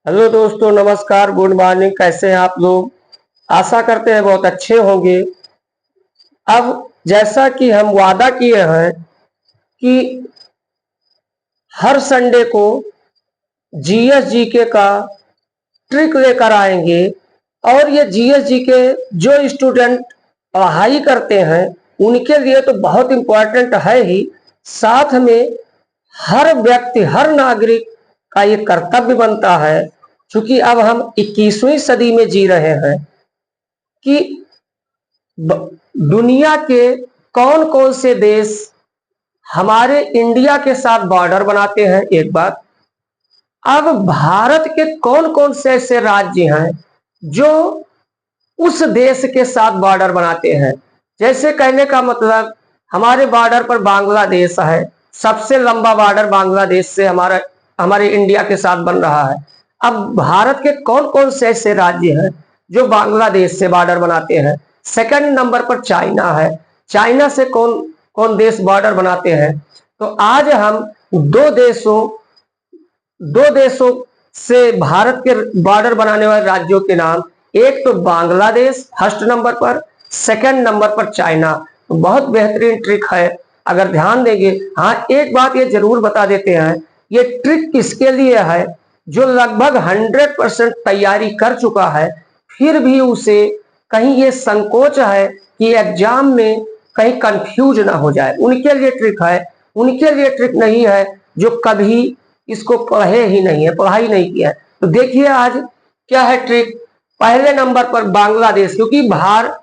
Hello दोस्तों, नमस्कार, good morning. कैसे हैं आप लोग? आशा करते हैं बहुत अच्छे होंगे। अब जैसा कि हम वादा किए हैं कि हर संडे को जीएस जीके का ट्रिक लेकर आएंगे और ये जीएस जीके जो स्टूडेंट पढ़ाई करते हैं उनके लिए तो बहुत इम्पोर्टेंट है ही, साथ में हर व्यक्ति, हर नागरिक का ये कर्तव्य बनता है, क्योंकि अब हम 21वीं सदी में जी रहे हैं कि दुनिया के कौन कौन से देश हमारे इंडिया के साथ बॉर्डर बनाते हैं। एक बात, अब भारत के कौन कौन से ऐसे राज्य हैं जो उस देश के साथ बॉर्डर बनाते हैं। जैसे कहने का मतलब, हमारे बॉर्डर पर बांग्लादेश है, सबसे लंबा बॉर्डर बांग्लादेश से हमारे इंडिया के साथ बन रहा है। अब भारत के कौन कौन से ऐसे राज्य हैं जो बांग्लादेश से बॉर्डर बनाते हैं। सेकंड नंबर पर चाइना है। चाइना से कौन कौन देश बॉर्डर बनाते हैं। तो आज हम दो देशों से भारत के बॉर्डर बनाने वाले राज्यों के नाम, एक तो बांग्लादेश फर्स्ट नंबर पर, सेकंड नंबर पर चाइना। तो बहुत बेहतरीन ट्रिक है अगर ध्यान देंगे। हाँ, एक बात ये जरूर बता देते हैं, ये ट्रिक किसके लिए है जो लगभग 100% तैयारी कर चुका है, फिर भी उसे कहीं ये संकोच है कि एग्जाम में कहीं कंफ्यूज ना हो जाए, उनके लिए ट्रिक है। उनके लिए ट्रिक नहीं है जो कभी इसको पढ़े ही नहीं है, पढ़ाई नहीं किया है। तो देखिए आज क्या है ट्रिक। पहले नंबर पर बांग्लादेश, क्योंकि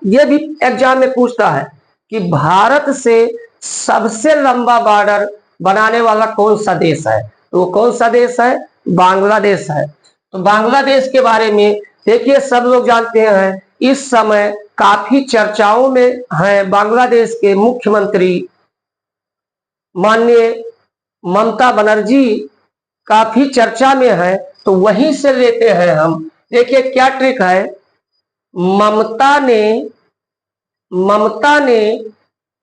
ये भी एग्जाम में पूछता है कि भारत से सबसे लंबा बॉर्डर बनाने वाला कौन सा देश है, तो वो कौन सा देश है? बांग्लादेश है। तो बांग्लादेश के बारे में देखिए, सब लोग जानते हैं इस समय काफी चर्चाओं में है। बांग्लादेश के मुख्यमंत्री माननीय ममता बनर्जी काफी चर्चा में है, तो वहीं से लेते हैं हम। देखिए क्या ट्रिक है। ममता ने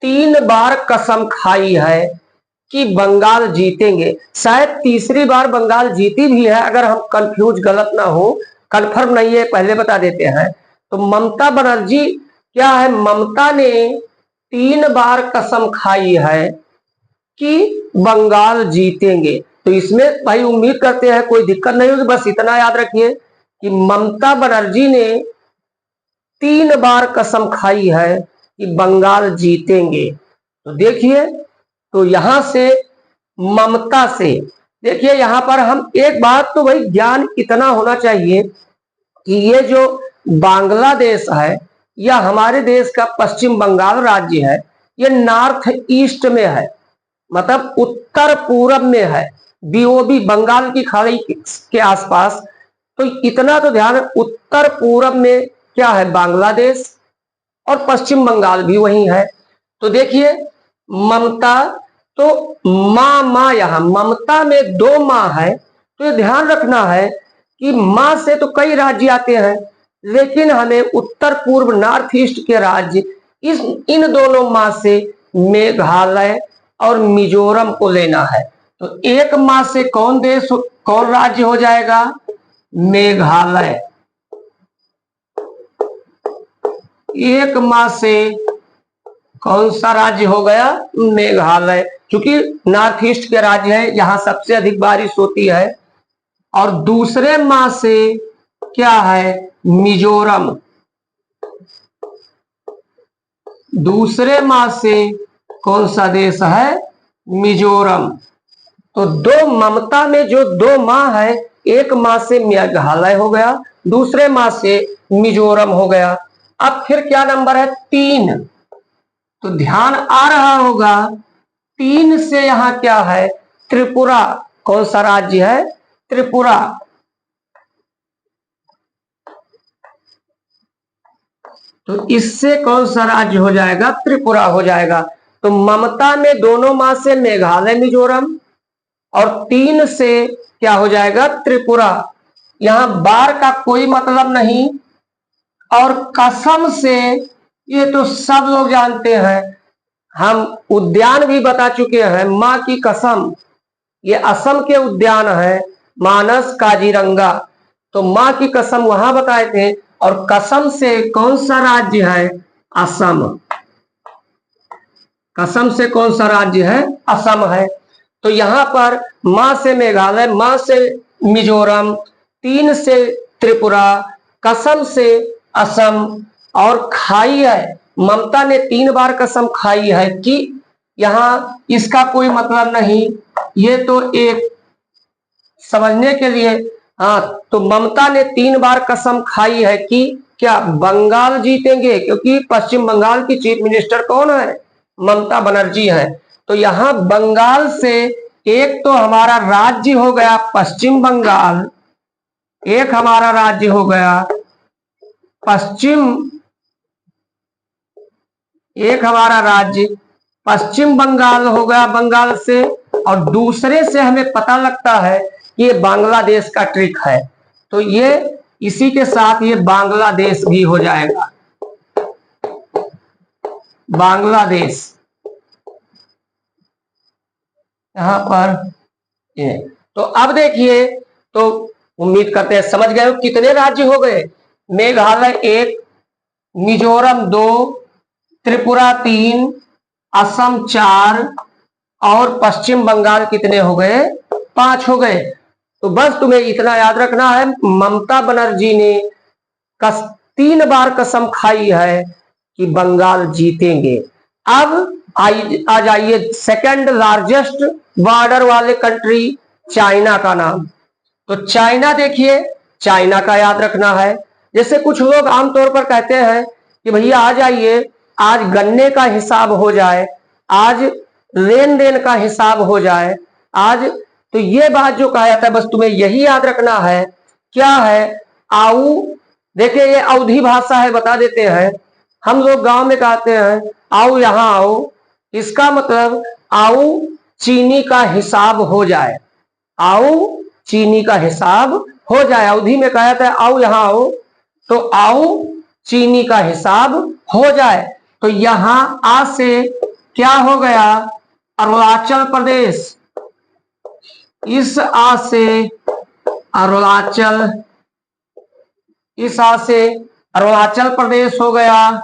3 बार कसम खाई है कि बंगाल जीतेंगे। शायद तीसरी बार बंगाल जीती भी है, अगर हम कंफ्यूज गलत ना हो, कंफर्म नहीं है, पहले बता देते हैं। तो ममता बनर्जी क्या है, ममता ने 3 बार कसम खाई है कि बंगाल जीतेंगे। तो इसमें भाई उम्मीद करते हैं कोई दिक्कत नहीं होगी। बस इतना याद रखिए कि ममता बनर्जी ने 3 बार कसम खाई है कि बंगाल जीतेंगे। तो देखिए, तो यहां से ममता से देखिए, यहां पर हम एक बात तो भाई ज्ञान इतना होना चाहिए कि ये जो बांग्लादेश है या हमारे देश का पश्चिम बंगाल राज्य है, ये नॉर्थ ईस्ट में है, मतलब उत्तर पूरब में है, बीओबी बंगाल की खाड़ी के आसपास। तो इतना तो ध्यान, उत्तर पूरब में क्या है, बांग्लादेश, और पश्चिम बंगाल भी वही है। तो देखिए ममता, तो माँ यहां ममता में 2 माँ है, तो ये ध्यान रखना है कि माँ से तो कई राज्य आते हैं, लेकिन हमें उत्तर पूर्व नॉर्थ ईस्ट के राज्य इन दोनों माँ से मेघालय और मिजोरम को लेना है। तो एक माह से कौन राज्य हो जाएगा? मेघालय। एक माह से कौन सा राज्य हो गया? मेघालय, क्योंकि नॉर्थ ईस्ट के राज्य है, यहां सबसे अधिक बारिश होती है। और दूसरे माह से क्या है? मिजोरम। दूसरे माह से कौन सा देश है? मिजोरम। तो ममता में जो 2 माह है, एक माह से मेघालय हो गया, दूसरे माह से मिजोरम हो गया। अब फिर क्या नंबर है? 3। तो ध्यान आ रहा होगा, 3 से यहां क्या है? त्रिपुरा। कौन सा राज्य है? त्रिपुरा। तो इससे कौन सा राज्य हो जाएगा? त्रिपुरा हो जाएगा। तो ममता में दोनों माह से मेघालय मिजोरम, और 3 से क्या हो जाएगा? त्रिपुरा। यहां बार का कोई मतलब नहीं। और कसम से, ये तो सब लोग जानते हैं, हम उद्यान भी बता चुके हैं। मां की कसम, ये असम के उद्यान है, मानस, काजीरंगा। तो माँ की कसम वहां बताए थे, और कसम से कौन सा राज्य है? असम। कसम से कौन सा राज्य है? असम है। तो यहां पर माँ से मेघालय, माँ से मिजोरम, तीन से त्रिपुरा, कसम से असम, और खाई है, ममता ने 3 बार कसम खाई है कि यहां इसका कोई मतलब नहीं, ये तो एक समझने के लिए। हाँ, तो ममता ने 3 बार कसम खाई है कि क्या बंगाल जीतेंगे, क्योंकि पश्चिम बंगाल की चीफ मिनिस्टर कौन है? ममता बनर्जी है। तो यहां बंगाल से एक तो हमारा राज्य हो गया पश्चिम बंगाल, एक हमारा राज्य हो गया पश्चिम, एक हमारा राज्य पश्चिम बंगाल हो गया बंगाल से, और दूसरे से हमें पता लगता है कि ये बांग्लादेश का ट्रिक है। तो ये इसी के साथ ये बांग्लादेश भी हो जाएगा, बांग्लादेश यहां पर ये। तो अब देखिए, तो उम्मीद करते हैं समझ गए हो कितने राज्य हो गए। मेघालय 1, मिजोरम 2, त्रिपुरा 3, असम 4, और पश्चिम बंगाल कितने हो गए? 5 हो गए। तो बस तुम्हें इतना याद रखना है, ममता बनर्जी ने 3 बार कसम खाई है कि बंगाल जीतेंगे। अब आ जाइए सेकंड लार्जेस्ट बॉर्डर वाले कंट्री, चाइना का नाम। तो चाइना देखिए, चाइना का याद रखना है। जैसे कुछ लोग आमतौर पर कहते हैं कि भैया आ जाइए, आज गन्ने का हिसाब हो जाए, आज लेन देन का हिसाब हो जाए आज। तो ये बात जो कहा जाता है, बस तुम्हें यही याद रखना है। क्या है? आओ। देखिए ये अवधी भाषा है, बता देते हैं। हम लोग गांव में कहते हैं आओ यहां आओ, इसका मतलब आओ चीनी का हिसाब हो जाए, आओ चीनी का हिसाब हो जाए। अवधी में कहा जाता है आओ यहां आओ, तो आओ चीनी का हिसाब हो जाए। तो यहां आ से क्या हो गया? अरुणाचल प्रदेश। इस आ से अरुणाचल, इस आ से अरुणाचल प्रदेश हो गया।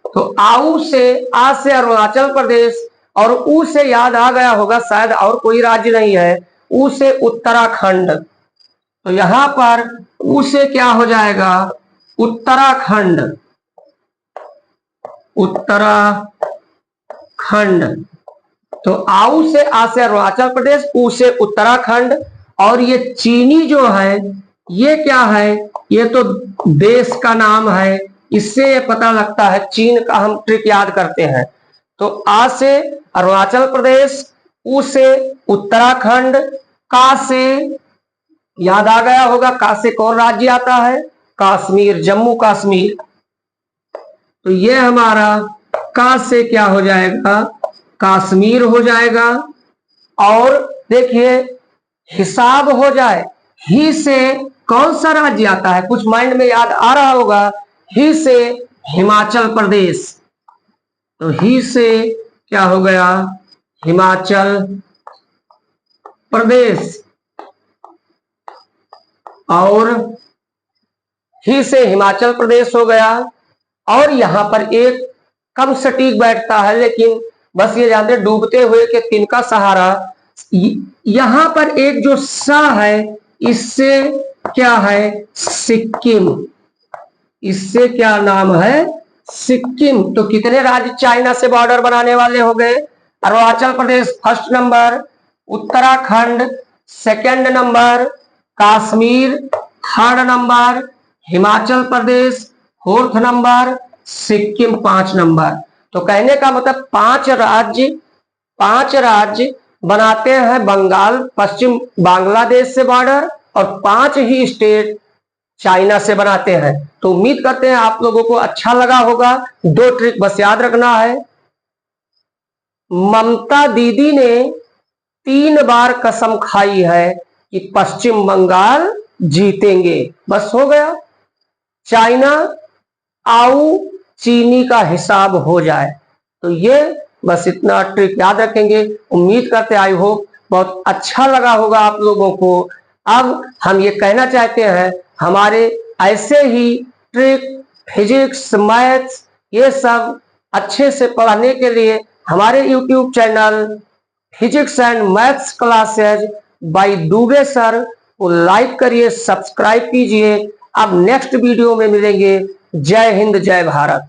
तो आऊ से, आ से अरुणाचल प्रदेश, और ऊ से याद आ गया होगा शायद, और कोई राज्य नहीं है। ऊ से उत्तराखंड। तो यहां पर ऊ से क्या हो जाएगा? उत्तराखंड, उत्तराखंड। तो आऊ से, आ से अरुणाचल प्रदेश, ऊ से उत्तराखंड। और ये चीनी जो है ये क्या है? ये तो देश का नाम है, इससे ये पता लगता है। चीन का हम ट्रिक याद करते हैं। तो आ से अरुणाचल प्रदेश, ऊ से उत्तराखंड, का से याद आ गया होगा, का से कौन राज्य आता है? कश्मीर, जम्मू कश्मीर। तो ये हमारा का से क्या हो जाएगा? कश्मीर हो जाएगा। और देखिए हिसाब हो जाए, ही से कौन सा राज्य आता है? कुछ माइंड में याद आ रहा होगा। ही से हिमाचल प्रदेश। तो ही से क्या हो गया? हिमाचल प्रदेश। और ही से हिमाचल प्रदेश हो गया। और यहां पर एक कम सटीक बैठता है, लेकिन बस ये जानते डूबते हुए के तिनका सहारा। यहां पर एक जो सा है, इससे क्या है? सिक्किम। इससे क्या नाम है? सिक्किम। तो कितने राज्य चाइना से बॉर्डर बनाने वाले हो गए? Arunachal Pradesh first number, Uttarakhand second number, Kashmir third number, Himachal Pradesh fourth number, Sikkim 5 number. तो कहने का मतलब 5 राज्य बनाते हैं बंगाल, पश्चिम बांग्लादेश से बॉर्डर, और 5 ही स्टेट चाइना से बनाते हैं। तो उम्मीद करते हैं आप लोगों को अच्छा लगा होगा। 2 ट्रिक बस याद रखना है। ममता दीदी ने 3 बार कसम खाई है कि पश्चिम बंगाल जीतेंगे। बस हो गया। चाइना आऊ चीनी का हिसाब हो जाए। तो ये बस इतना ट्रिक याद रखेंगे। उम्मीद करते आई होप बहुत अच्छा लगा होगा आप लोगों को। अब हम ये कहना चाहते हैं, हमारे ऐसे ही ट्रिक, फिजिक्स, मैथ्स ये सब अच्छे से पढ़ने के लिए हमारे YouTube channel physics and maths classes by Dubey sir को लाइक करिए, सब्सक्राइब कीजिए। अब नेक्स्ट वीडियो में मिलेंगे। जय हिंद, जय भारत।